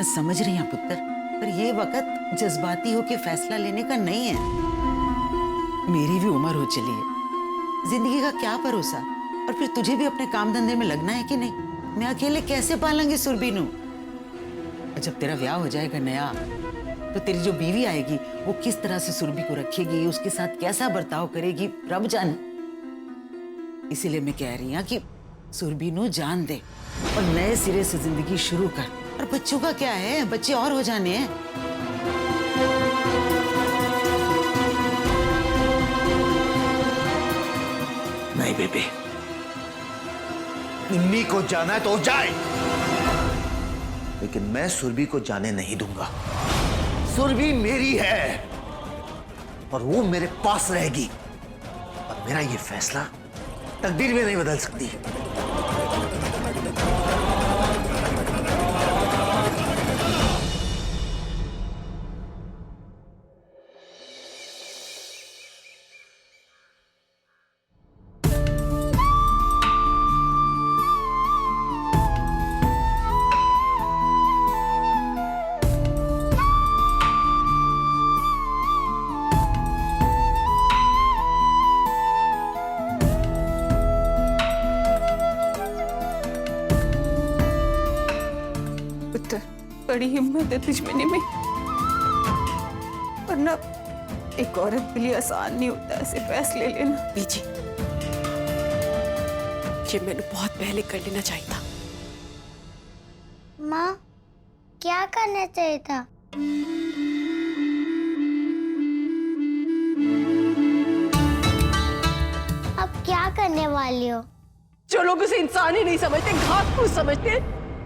समझ रही हूँ पुत्र, पर ये वक्त जज्बाती होके फैसला लेने का नहीं है। मेरी भी उम्र हो चली है, जिंदगी का क्या भरोसा। और फिर तुझे भी अपने काम धंधे में लगना है कि नहीं? मैं अकेले कैसे पालूंगी सुरभीनू? और जब तेरा ब्याह हो जाएगा नया, तो तेरी जो बीवी आएगी वो किस तरह से सुरभि को रखेगी, उसके साथ कैसा बर्ताव करेगी, रब जाने। इसीलिए मैं कह रही हूँ कि सुरभीनू जान दे और नए सिरे से जिंदगी शुरू कर। और बच्चों का क्या है, बच्चे और हो जाने हैं। नहीं बेबी, निन्नी को जाना है तो जाए, लेकिन मैं सुरभि को जाने नहीं दूंगा। सुरभि मेरी है और वो मेरे पास रहेगी, और मेरा ये फैसला तकदीर में नहीं बदल सकती। पुत्र, बड़ी हिम्मत है तुझ में निमी, वरना एक औरत के लिए आसान नहीं होता ऐसे फैसले लेना। बीजी, ये मैंने बहुत पहले कर लेना चाहिए था। माँ, क्या करना चाहिए था? अब क्या करने वाली हो? जो लोग उसे इंसान ही नहीं समझते, घात फूस समझते,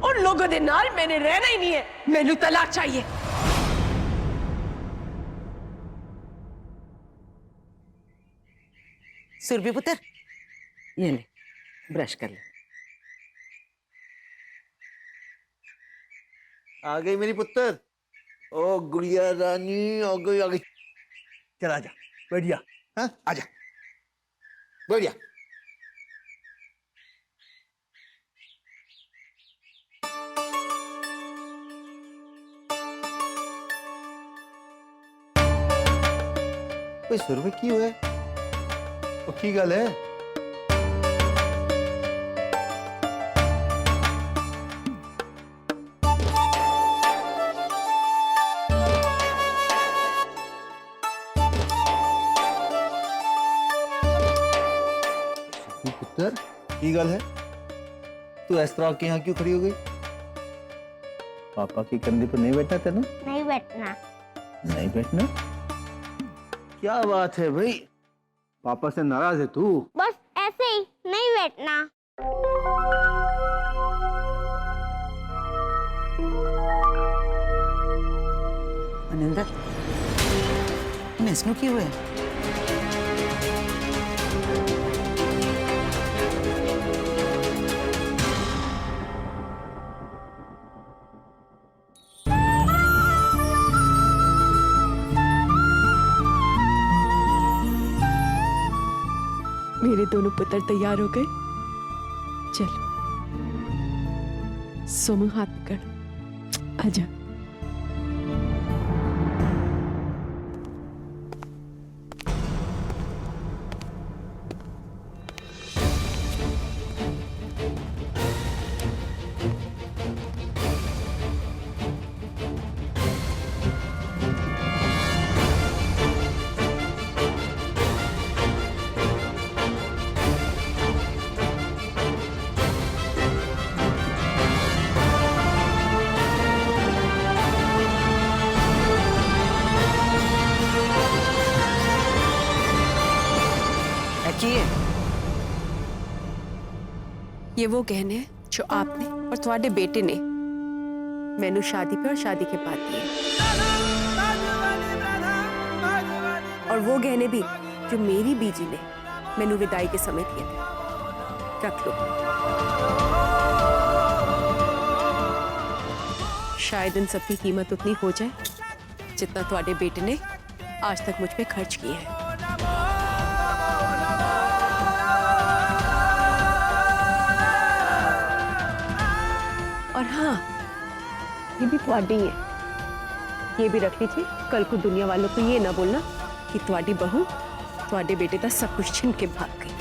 उन लोगों के नाल मैंने रहना ही नहीं है। मैनू तलाक चाहिए। सुरभि पुत्र, ये ले, ब्रश कर ले। आ गई मेरी पुत्र। ओ गुड़िया रानी, आ गई आ गई। चल आजा, बैठ जा। हाँ, आजा, बैठ जा। सुरभि की हुए की गल है? पुत्र की गल है? तू इस तरह के यहाँ क्यों खड़ी हो गई? पापा की कंधे पर नहीं बैठना तेना? नहीं बैठना। नहीं बैठना? क्या बात है भाई, पापा से नाराज है तू? बस ऐसे ही, नहीं बैठना। अनिंदर, इसमें क्यों है? मेरे दोनों पुत्र तैयार हो गए। चलो सोमू, हाथ पकड़, आजा। ये वो गहने हैं जो आपने और तुम्हारे बेटे ने मैनू शादी पे और शादी के बाद दिए, और वो गहने भी जो मेरी बीजी ने मैनू विदाई के समय दिए थे। रख लो। शायद इन सब की कीमत उतनी हो जाए जितना तुम्हारे बेटे ने आज तक मुझ पे खर्च किए हैं। और हाँ, ये भी थोड़ी है। ये भी रख लीजिए, कल को दुनिया वालों को ये ना बोलना कि थोड़ी बहू थोड़े बेटे का सब कुछ छीन के भाग गई।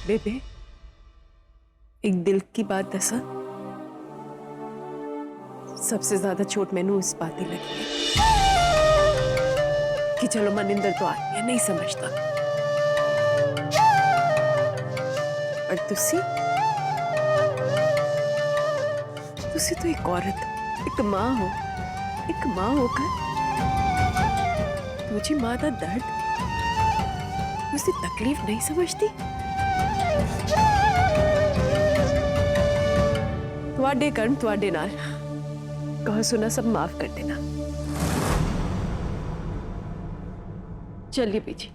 बेबे, एक दिल की बात दसा, सबसे ज्यादा चोट मैनू इस बात ही लगी है कि चलो मनिंदर तो आदमी है, नहीं समझता, और तुसी तो एक औरत हो, एक माँ हो, एक माँ होकर तुझी माँ का दर्द, उसकी तकलीफ नहीं समझती। तुहाडे कर्म तुहाडे नाल, कहो सुना सब माफ कर देना। चलिए पीछे।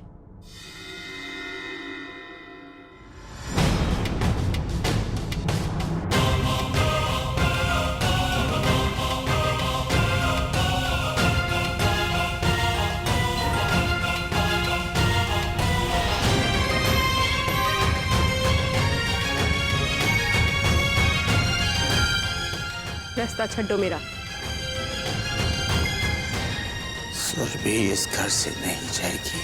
रास्ता छड्डो मेरा। सुरभि इस घर से नहीं जाएगी।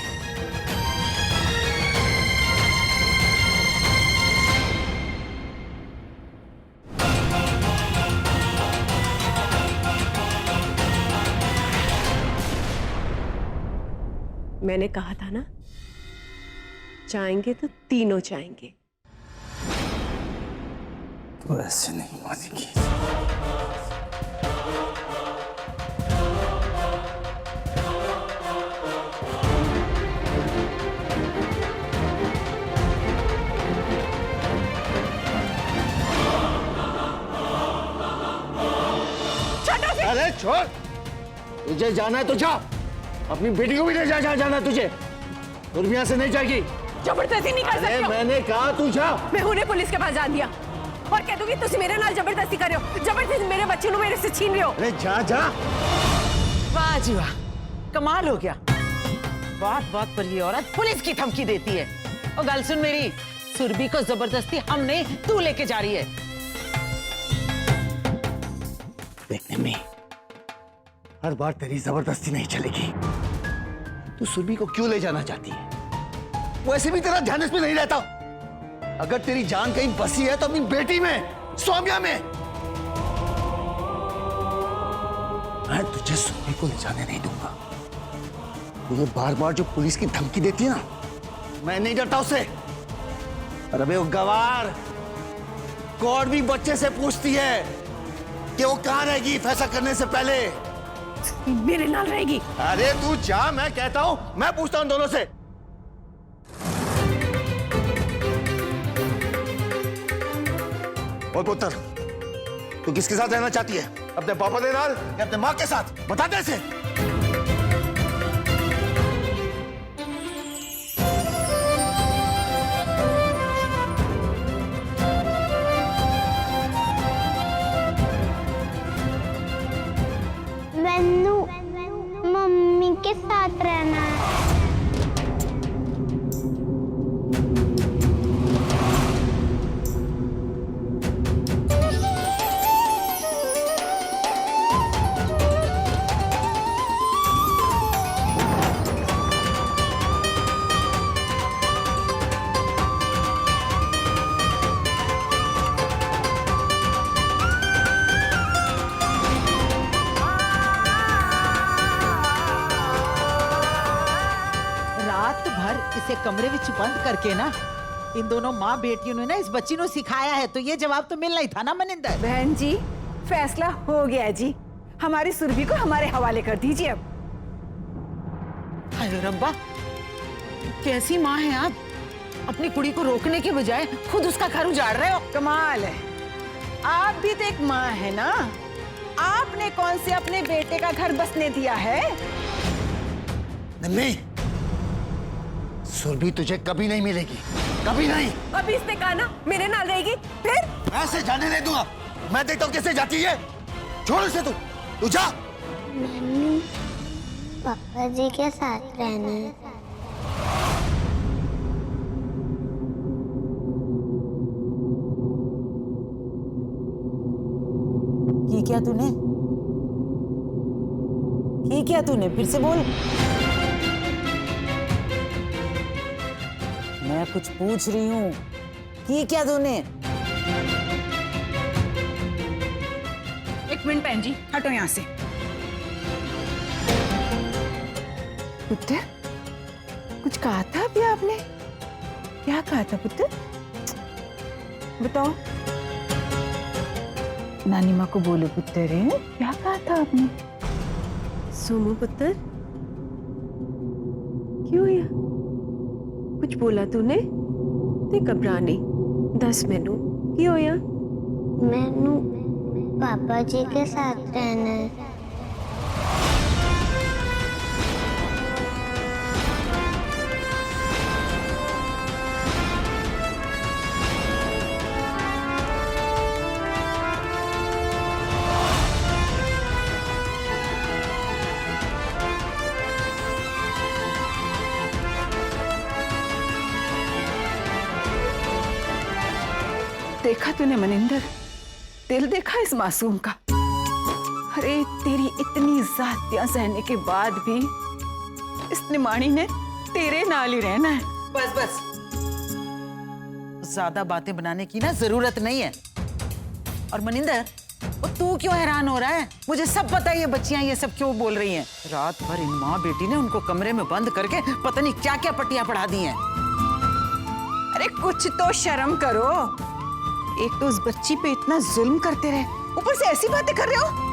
मैंने कहा था ना, चाहेंगे तो तीनों चाहेंगे। तो ऐसे नहीं मानेगी। अरे छोड़, तुझे जाना है तो जा, अपनी बेटी को भी ले जा, जहाँ जाना है तुझे। दुर्मिया से नहीं जाएगी। जबरदस्ती नहीं कर सकते हो। मैंने कहा तू जा। मैं उन्हें पुलिस के पास जान दिया और कह दूंगी तुम मेरे नाल जबरदस्ती कर रहे हो, जबरदस्ती मेरे बच्चे मेरे से छीन रहे हो। अरे जा जा। वाह जी वाह, कमाल हो गया। बात बात पर ये औरत पुलिस की धमकी देती है। और गल सुन मेरी, सुरभि को जबरदस्ती हम नहीं, तू लेके जा रही है। देखने में हर बार तेरी जबरदस्ती नहीं चलेगी। तू सुरभि को क्यों ले जाना चाहती है? वैसे भी तेरा ध्यान इसमें नहीं रहता। अगर तेरी जान कहीं बसी है तो अपनी बेटी में, सौम्या में। मैं तुझे सुरभि को ले जाने नहीं दूंगा। तुझे बार बार जो पुलिस की धमकी देती है ना, मैं नहीं डरता उससे। और अबे वो गवार, कोर्ट भी बच्चे से पूछती है कि वो कहां रहेगी फैसला करने से पहले। मेरे नाल रहेगी। अरे तू जा, मैं कहता हूं, मैं पूछता हूं दोनों से। और पुत्र, तू किसके साथ रहना चाहती है? अपने पापा के नाल या अपने माँ के साथ? बता दे इसे। मैनू मम्मी के साथ रहना है। इसे कमरे विच बंद करके ना, इन दोनों माँ बेटियों ने ना इस बच्ची को सिखाया है, तो ये जवाब तो मिलना ही था ना मनिंदर। बहन जी, फैसला हो गया है जी। हमारी सुरभि को हमारे हवाले कर दीजिए अब। हाय रब्बा, कैसी माँ हैं आप? अपनी कुड़ी को रोकने के बजाय खुद उसका घर उजाड़ रहे हो। कमाल है, आप भी तो एक माँ है ना। आपने कौन से अपने बेटे का घर बसने दिया है? नहीं, सुरभि तुझे कभी नहीं मिलेगी। कभी नहीं। अभी इसने कहा ना मेरे नाल रहेगी, फिर मैं ऐसे जाने नहीं दूंगा। मैं देखता हूँ कैसे जाती है। छोड़ इसे, तू जा। मम्मी पापा जी के साथ रहना है। ये क्या तूने? ये क्या तूने? फिर से बोल। मैं कुछ पूछ रही हूँ। ये क्या तूने? एक मिनट बहन जी, हटो यहाँ से। पुत्र, कुछ कहा था अभी आपने? क्या कहा था पुत्र? बताओ। नानी माँ को बोलो पुत्र, क्या कहा था आपने? सोमू पुत्र, क्यों या कुछ बोला तूने? ते घबरा नहीं, दस मैनू क्यों या? मैनू पापा जी के साथ रहना है। देखा तूने मनिंदर, दिल देखा इस मासूम का। अरे तेरी इतनी जातियां सहने के बाद भी इस निमाणी ने तेरे नाल ही रहना है। बस बस, ज्यादा बातें बनाने की ना जरूरत नहीं है। और मनिंदर, वो तू क्यों हैरान हो रहा है? मुझे सब पता है ये बच्चियां ये सब क्यों बोल रही हैं। रात भर इन माँ बेटी ने उनको कमरे में बंद करके पता नहीं क्या क्या पट्टियां पढ़ा दी हैं। अरे कुछ तो शर्म करो। एक तो उस बच्ची पे इतना जुल्म करते रहे, ऊपर से ऐसी बातें कर रहे हो।